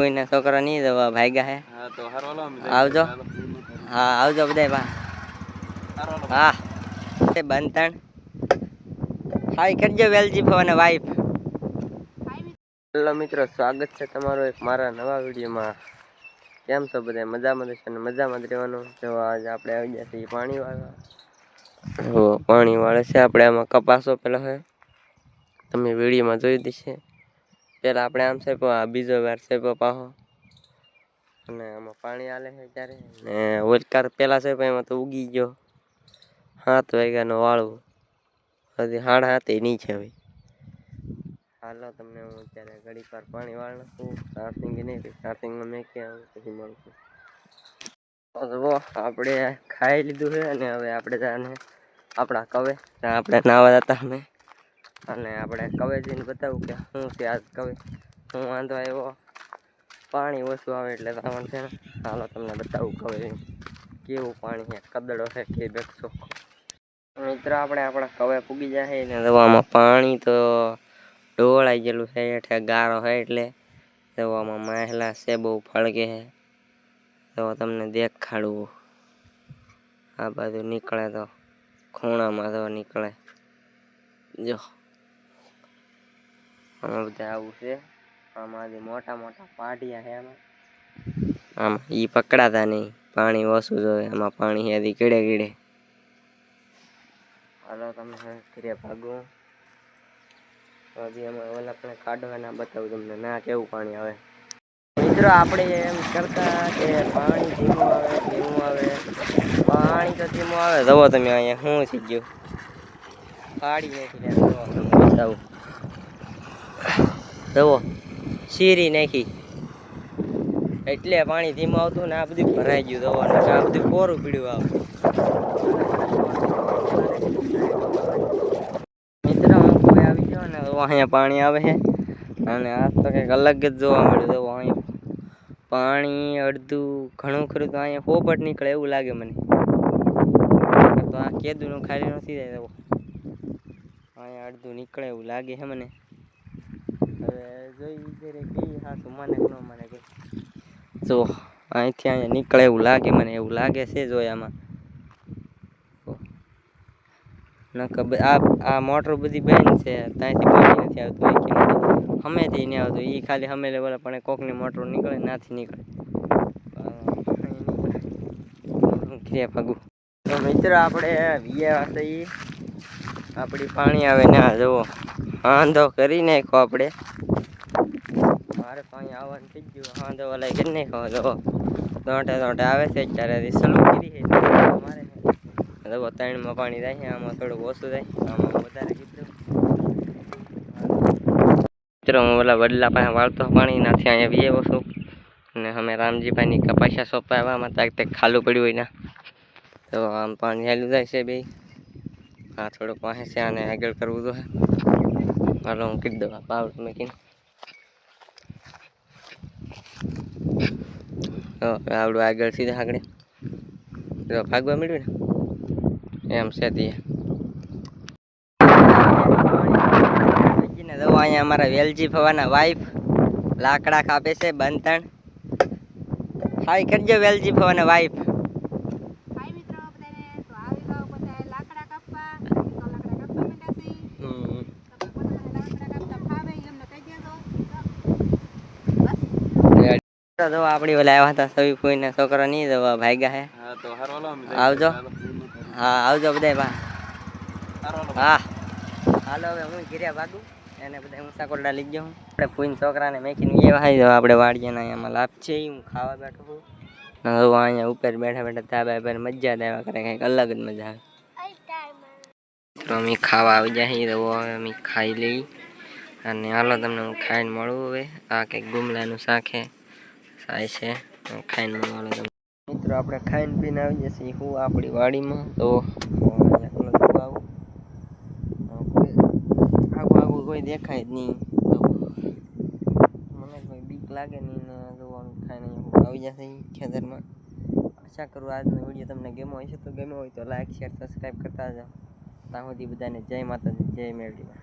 કોઈના છોકરા નહીં તો ભાગ્યા હે. હા તો હારવાલો આવજો. હા આવજો બધા. હા બંધણ હાય કરજો વેલજી ભવાના વાઈફ. હેલો મિત્રો, સ્વાગત છે તમારું એક મારા નવા વિડીયોમાં. કેમ છો બધા? મજામાં રહેશો ને મજામાં જ રહેવાનું. જો આજે આપણે આવી ગયા છીએ પાણી વાળવા. પાણી વાળે છે આપણે. આમાં કપાસો પેલા હોય તમે વિડીયોમાં જોઈ દીશે. પેલા આપણે આમ છે બીજો વાર છે પાહો અને આમાં પાણી આલે છે ત્યારે ને ઓલકાર પેલા છે એમાં તો ઉગી ગયો 7 વાગ્યાનો વાળું હજી 7:30 નહીં છે. હવે હાલો તમને હું અત્યારે ઘડીક વાર પાણી વાળ નાખું. ચાર્જિંગ નહીં, ચાર્જિંગમાં મેં ક્યાં પછી મળશું. આપણે ખાઈ લીધું છે અને હવે આપણે જાને આપણા કવે ત્યાં આપણે નાવા જતા અમે અને આપણે કવે જઈને બતાવું કે શું છે આજ કવે શું વાંધો આવ્યો. પાણી ઓછું આવે એટલે તમારે છે ને હાલો તમને બતાવું કવે કેવું પાણી છે, કદડો છે કે બેગસો. મિત્રો આપણે આપણા કવે પૂગી જાય ને દવામાં પાણી તો ઢોળાઈ ગયેલું છે. એટલે ગારો છે એટલે દવામાં મહેલા છે બહુ ફળગે છે. તો તમને દેખાડવું આ બાજુ નીકળે તો ખૂણામાં તો નીકળે જો આમાં બધા આવું છે. આમાં મોટા મોટા પાટિયા છે. આમાં ઈ પકડાતા નહીં, પાણી ઓછું જોઈએ. આમાં પાણી હેથી કીડે કીડે. હાલો તમે ઘરે ભાગો હજી અમે ઓલા આપણે કાઢવાના બતાવું તમને ના કેવું પાણી આવે. મિત્રો આપણે એમ કરતા કે પાણી ધીમું આવે ધીમું આવે. પાણી તો ધીમું આવે. જુઓ તમે અહીંયા શું થઈ ગયું, પાડી નાખી બતાવું. જુઓ શીરી નાખી એટલે પાણી ધીમું આવતું ને આ બધું ભરાઈ ગયું. જવાનું આ બધું કોરું પીડ્યું આવે. મિત્રો કોઈ આવી ગયો ને અહીંયા પાણી આવે છે અને આ તો કંઈક અલગ જ જોવા મળ્યું. તો અહીંયા પાણી અડધું ઘણું ખરું તો અહીંયા પોપટ નીકળે એવું લાગે મને. તો આ કેદુનું ખાલી નથી જાય. તો અહીંયા અડધું નીકળે એવું લાગે છે મને. હવે જોઈ વિચારે કઈ હાથું મને ન મને કઈ જો અહીંથી અહીંયા નીકળે એવું લાગે મને. એવું લાગે છે જોયામાં. આ મોટર બધી બંધ છે. ત્યાંથી પાણી નથી આવતું. હમેથી નહીં આવતું. એ ખાલી હમે લેવલ પણ કોકની મોટર નીકળે નાથી નીકળે. ભાગું તો મિત્રો આપણે આપણી પાણી આવે ને આ જુઓ વાંધો કરી નાખો. આપણે મારે પાણી આવવાનું થઈ ગયું. વાંધો વાલા કરી નાખો. જુઓ દોંટે આવે છે. અત્યારે સલું કરી છે મારે. 3માં પાણી જાય છે. આમાં થોડુંક ઓછું જાય, આમાં વધારે કીધું. મિત્રો હું ઓલા વડલા પાસે વાળતો પાણી નાથી અહીંયા બી ઓછું અને અમે રામજીભાઈની કપાસિયા સોંપવા આવ્યા ત્યાં તે ખાલું પડ્યું હોય ના તો આમ પાણી હેલું જાય છે. બે હા થોડુંક પાસે છે અને આગળ કરવું તો હાલો હું કીધું દઉં પાવડર મૂકીને. આવડું આગળ સીધા આગળ ભાગવા મળ્યું ને એમ છે. અહીંયા અમારા વેલજી ભવાના વાઈફ લાકડા કાપે છે. બંધણ હાય કરજો વેલજી ભવાના વાઈફ. આપડી ઓલા આવ્યા હતા સવી કોઈના છોકરા નહીં તો ભાગ્યા હે. આવજો. હા આવજો બધા. હા હાલો હવે હું ઘેર્યા ભાગું એને બધા ઊંચા કોરડા લઈ ગયો. આપણે ફૂઈને છોકરાને મેકીને એવા આપણે વાડીએ એમાં લાભ છે. હું ખાવા બેઠો છું. અહીંયા ઉપર બેઠા બેઠા ધાબા પર મજા જ આવ્યા કરે. કંઈક અલગ જ મજા આવે. તો અમે ખાવા આવી જાય તો અમે ખાઈ લઈ અને હાલો તમને હું ખાઈને મળું. હવે આ કંઈક ગુમલાનું શાક છે ખાઈને મળું. મિત્રો આપણે ખાઈને પીને આવી જશે હું આપણી વાડીમાં. તો આગું કોઈ દેખાય જ નહીં. મને કોઈ બીક લાગે નહીં ને જોવાનું ખાઈને આવી જશે ખેતરમાં. આશા કરું આજનો વિડીયો તમને ગમ્યો હશે. તો ગમ્યો હોય તો લાઈક શેર સબસ્ક્રાઈબ કરતા જાઓ. ત્યાં સુધી બધાને જય માતાજી, જય મેરડીમાં.